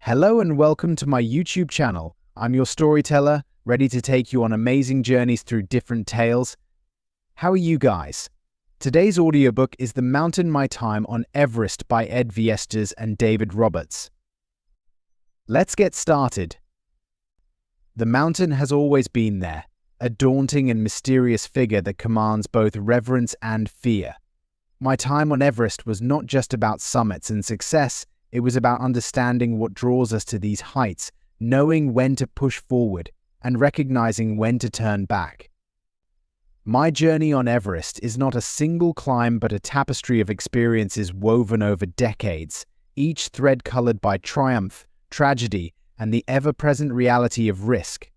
Hello and welcome to my YouTube channel. I'm your storyteller, ready to take you on amazing journeys through different tales. How are you guys? Today's audiobook is The Mountain My Time on Everest by Ed Viesturs and David Roberts. Let's get started. The mountain has always been there, a daunting and mysterious figure that commands both reverence and fear. My time on Everest was not just about summits and success. It was about understanding what draws us to these heights, knowing when to push forward, and recognizing when to turn back. My journey on Everest is not a single climb but a tapestry of experiences woven over decades, each thread colored by triumph, tragedy, and the ever-present reality of risk.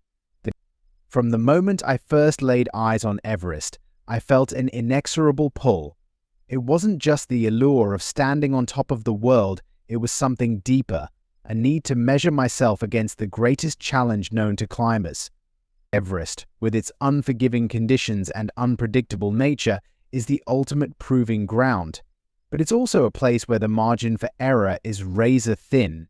From the moment I first laid eyes on Everest, I felt an inexorable pull. It wasn't just the allure of standing on top of the world. It was something deeper, a need to measure myself against the greatest challenge known to climbers. Everest, with its unforgiving conditions and unpredictable nature, is the ultimate proving ground. But it's also a place where the margin for error is razor thin.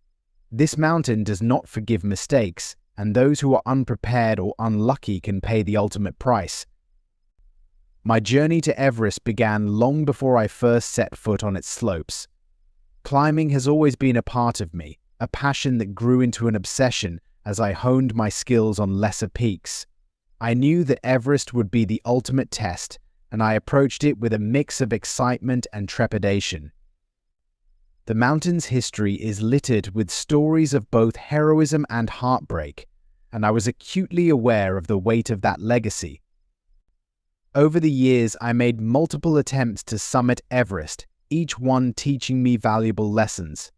This mountain does not forgive mistakes, and those who are unprepared or unlucky can pay the ultimate price. My journey to Everest began long before I first set foot on its slopes. Climbing has always been a part of me, a passion that grew into an obsession as I honed my skills on lesser peaks. I knew that Everest would be the ultimate test, and I approached it with a mix of excitement and trepidation. The mountain's history is littered with stories of both heroism and heartbreak, and I was acutely aware of the weight of that legacy. Over the years, I made multiple attempts to summit Everest, each one teaching me valuable lessons.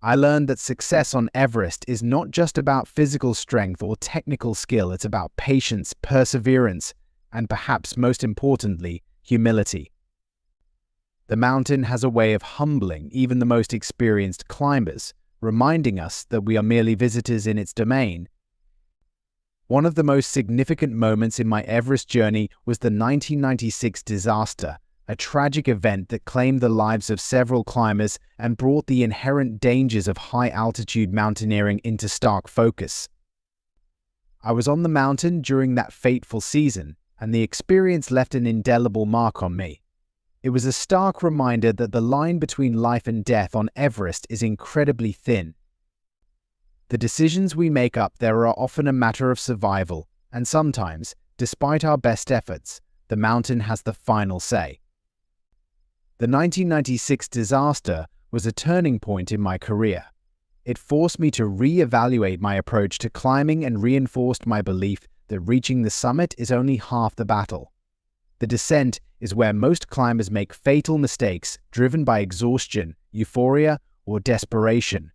I learned that success on Everest is not just about physical strength or technical skill, it's about patience, perseverance, and perhaps most importantly, humility. The mountain has a way of humbling even the most experienced climbers, reminding us that we are merely visitors in its domain. One of the most significant moments in my Everest journey was the 1996 disaster, a tragic event that claimed the lives of several climbers and brought the inherent dangers of high-altitude mountaineering into stark focus. I was on the mountain during that fateful season, and the experience left an indelible mark on me. It was a stark reminder that the line between life and death on Everest is incredibly thin. The decisions we make up there are often a matter of survival, and sometimes, despite our best efforts, the mountain has the final say. The 1996 disaster was a turning point in my career. It forced me to re-evaluate my approach to climbing and reinforced my belief that reaching the summit is only half the battle. The descent is where most climbers make fatal mistakes driven by exhaustion, euphoria, or desperation.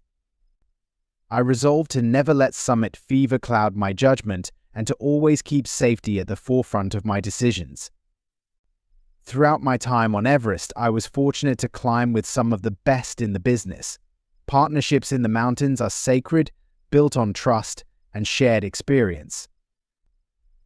I resolved to never let summit fever cloud my judgment and to always keep safety at the forefront of my decisions. Throughout my time on Everest, I was fortunate to climb with some of the best in the business. Partnerships in the mountains are sacred, built on trust and shared experience.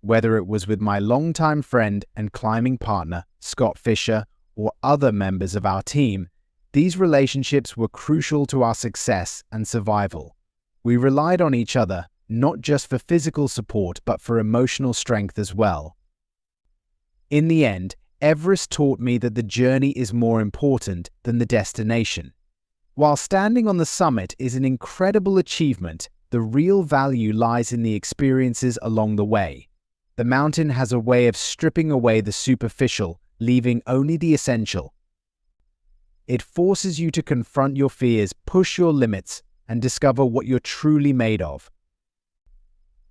Whether it was with my longtime friend and climbing partner, Scott Fisher, or other members of our team, these relationships were crucial to our success and survival. We relied on each other, not just for physical support, but for emotional strength as well. In the end, Everest taught me that the journey is more important than the destination. While standing on the summit is an incredible achievement, the real value lies in the experiences along the way. The mountain has a way of stripping away the superficial, leaving only the essential. It forces you to confront your fears, push your limits, and discover what you're truly made of.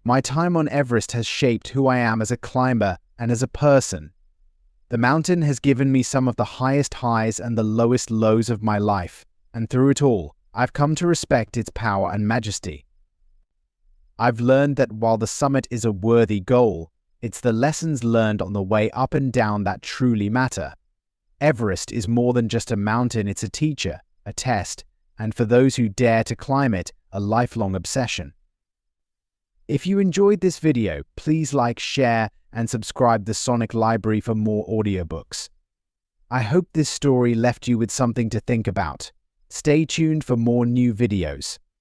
My time on Everest has shaped who I am as a climber and as a person. The mountain has given me some of the highest highs and the lowest lows of my life, and through it all, I've come to respect its power and majesty. I've learned that while the summit is a worthy goal, it's the lessons learned on the way up and down that truly matter. Everest is more than just a mountain, it's a teacher, a test, and for those who dare to climb it, a lifelong obsession. If you enjoyed this video, please like, share, and subscribe the Sonic Library for more audiobooks. I hope this story left you with something to think about. Stay tuned for more new videos.